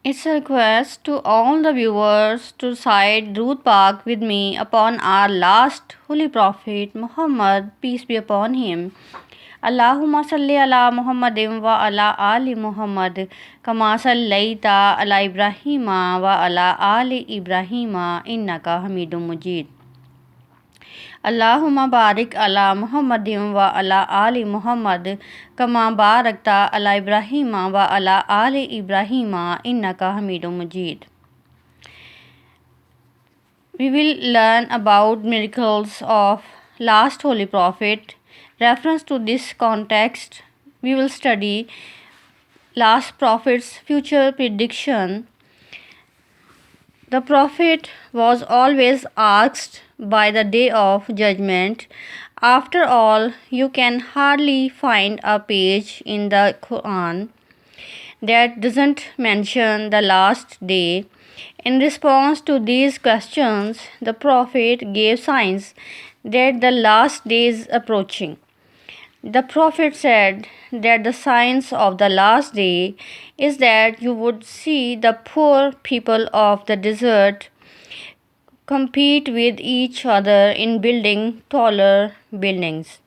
It's a request to all the viewers to recite Durood Pak with me upon our last Holy Prophet Muhammad, peace be upon him. Allahumma salli ala Muhammadin wa ala ali Muhammad kama sallaita ala Ibrahima wa ala ali Ibrahima innaka Hamidum Majid. Allahumma barik ala Muhammadin wa ala ali Muhammad kama barakta ala Ibrahima wa ala ali Ibrahima innaka Hamidum Majid. We will learn about miracles of last holy prophet. Reference to this context, we will study last prophet's future prediction. The prophet was always asked by the day of judgment. After all, you can hardly find a page in the Quran that doesn't mention the last day. In response to these questions, the prophet gave signs that the last day is approaching. The prophet said that the signs of the last day is that you would see the poor people of the desert compete with each other in building taller buildings.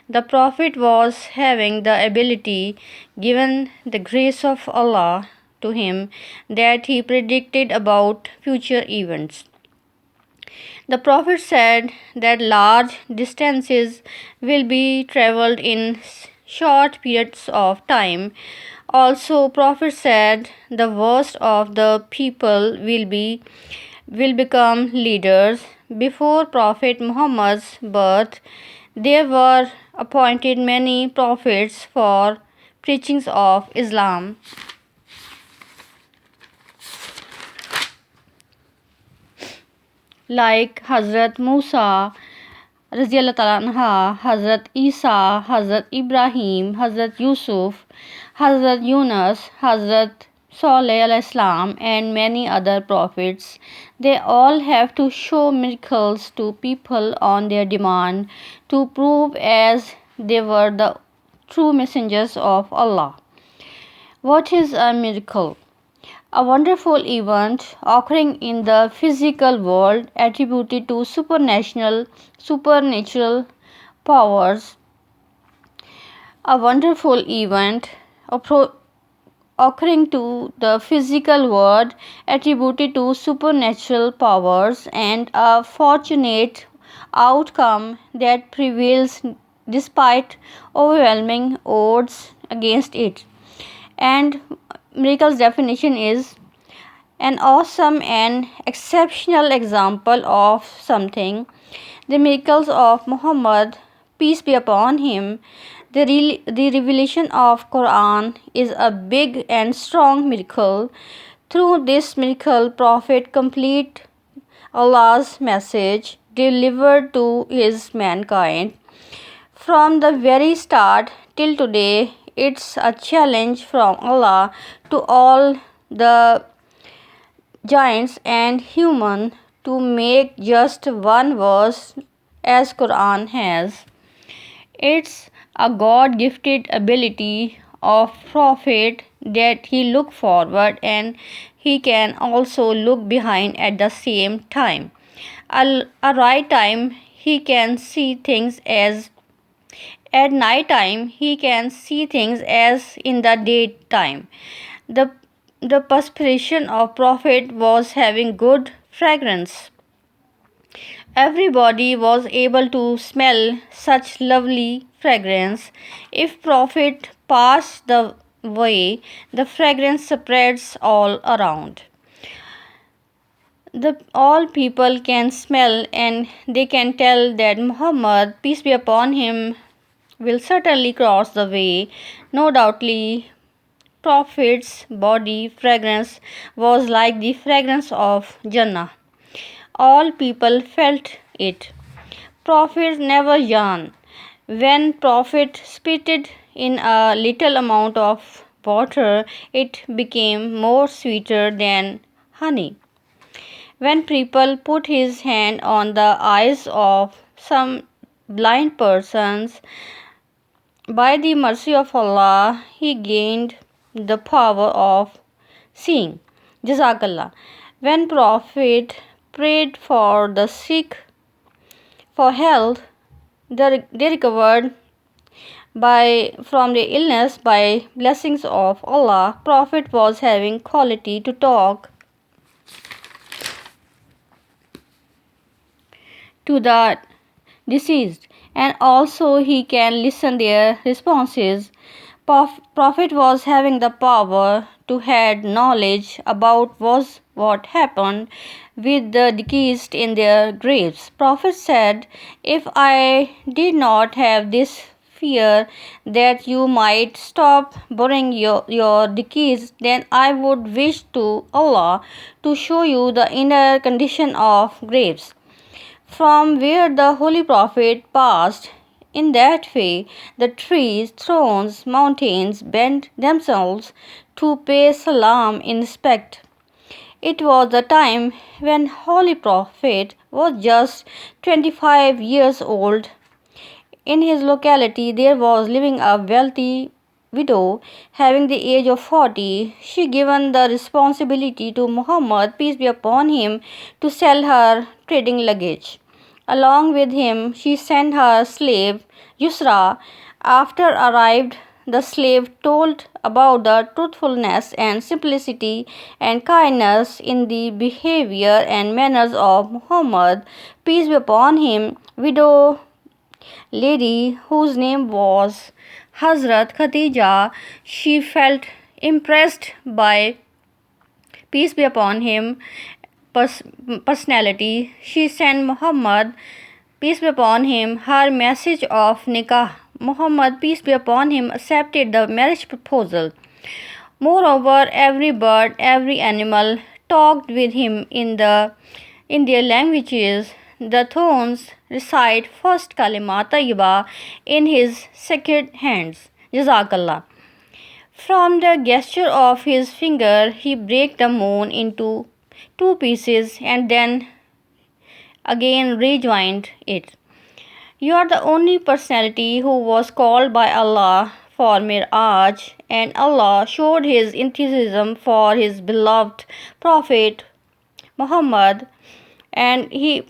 The prophet was having the ability, given the grace of Allah to him, that he predicted about future events. The prophet said that large distances will be traveled in short periods of time. Also, prophet said the worst of the people will become leaders. Before Prophet Muhammad's birth, there were appointed many prophets for preachings of Islam. Like Hazrat Musa, Raziallahu Ta'ala anha, Hazrat Isa, Hazrat Ibrahim, Hazrat Yusuf, Hazrat Yunus, Hazrat Saleh al-Islam, and many other prophets. They all have to show miracles to people on their demand to prove as they were the true messengers of Allah. What is a miracle? A wonderful event occurring in the physical world attributed to supernatural powers. A wonderful event occurring to the physical world attributed to supernatural powers, and a fortunate outcome that prevails despite overwhelming odds against it. And miracle's definition is an awesome and exceptional example of something. The miracles of Muhammad, peace be upon him, the revelation of Quran is a big and strong miracle. Through this miracle, Prophet complete Allah's message delivered to his mankind. From the very start till today, it's a challenge from Allah to all the giants and human to make just one verse as Quran has. It's a God gifted ability of prophet that he look forward and he can also look behind at the same time. A right time he can see things as at night time he can see things as in the daytime. The the perspiration of prophet was having good fragrance. Everybody was able to smell such lovely fragrance. If prophet passed the way, the fragrance spreads all around. All people can smell and they can tell that Muhammad, peace be upon him, will certainly cross the way. No doubtly, Prophet's body fragrance was like the fragrance of Jannah. All people felt it. Prophet never yawned. When Prophet spitted in a little amount of water, it became more sweeter than honey. When people put his hand on the eyes of some blind persons, by the mercy of Allah, he gained the power of seeing. Jazakallah. When Prophet prayed for the sick for health, they recovered from the illness by blessings of Allah. Prophet was having quality to talk to the deceased, and also he can listen their responses. Prophet was having the power to had knowledge about was what happened with the deceased in their graves. Prophet said, if I did not have this fear that you might stop burying your deceased, then I would wish to Allah to show you the inner condition of graves from where the Holy Prophet passed. In that way, the trees, thrones, mountains bent themselves to pay salam in respect. It was the time when Holy Prophet was just 25 years old. In his locality, there was living a wealthy widow having the age of 40. She given the responsibility to Muhammad, peace be upon him, to sell her trading luggage. Along with him, she sent her slave Yusra. After arrived, the slave told about the truthfulness and simplicity and kindness in the behavior and manners of Muhammad, peace be upon him. Widow lady, whose name was Hazrat Khatija, she felt impressed by, peace be upon him, personality. She sent Muhammad, peace be upon him, her message of nikah. Muhammad, peace be upon him, accepted the marriage proposal. Moreover, every bird, every animal talked with him in their languages. The thorns recite first kalima tayyiba in his sacred hands. Jazakallah. From the gesture of his finger, he break the moon into two pieces and then again rejoined it. You are the only personality who was called by Allah for Miraj, and Allah showed his enthusiasm for his beloved Prophet Muhammad, and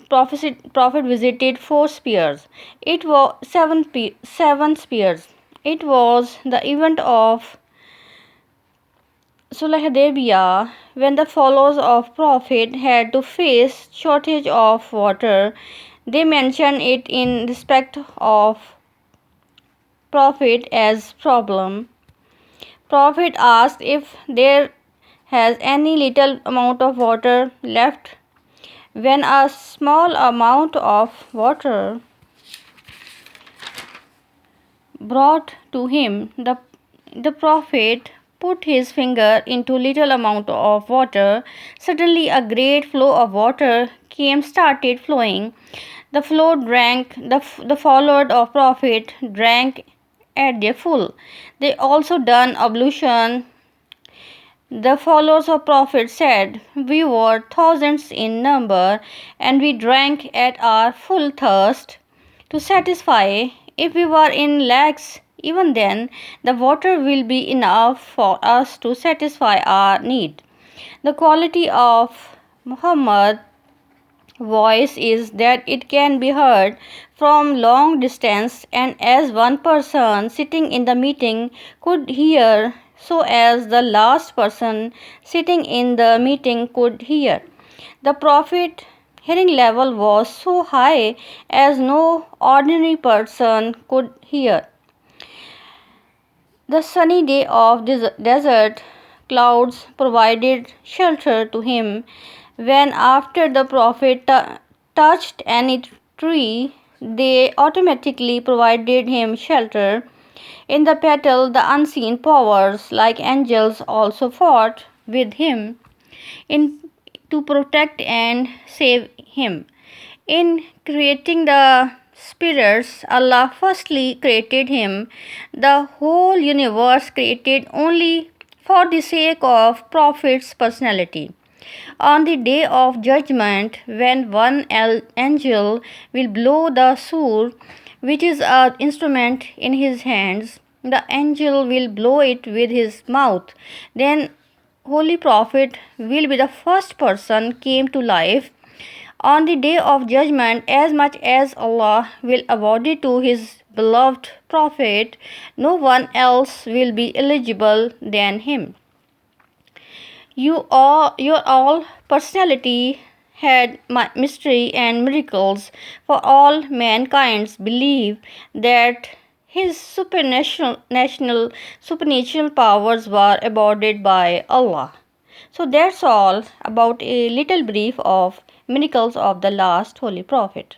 Prophet visited four spears. It was seven spears. It was the event of Sulh Hudaybiyah when the followers of Prophet had to face shortage of water. They mention it in respect of Prophet as problem. Prophet asked if there has any little amount of water left. When a small amount of water brought to him, the Prophet put his finger into little amount of water. Suddenly a great flow of water started flowing. The flow drank, the followers of Prophet drank at their full. They also done ablution. The followers of Prophet said, we were thousands in number and we drank at our full thirst to satisfy. If we were in lakhs, even then the water will be enough for us to satisfy our need. The quality of Muhammad voice is that it can be heard from long distance, and as one person sitting in the meeting could hear, so as the last person sitting in the meeting could hear. The Prophet hearing level was so high as no ordinary person could hear. The sunny day of desert clouds provided shelter to him. When after the Prophet touched any tree, they automatically provided him shelter. In the battle, the unseen powers, like angels, also fought with him in to protect and save him. In creating the spirits, Allah firstly created him. The whole universe created only for the sake of Prophet's personality. On the day of judgment, when one angel will blow the sur, which is an instrument in his hands, the angel will blow it with his mouth. Then Holy Prophet will be the first person came to life on the day of judgment. As much as Allah will award it to his beloved Prophet, no one else will be eligible than him. Your all personality had mystery and miracles, for all mankind believe that his supernatural powers were awarded by Allah. So that's all about a little brief of miracles of the last Holy Prophet.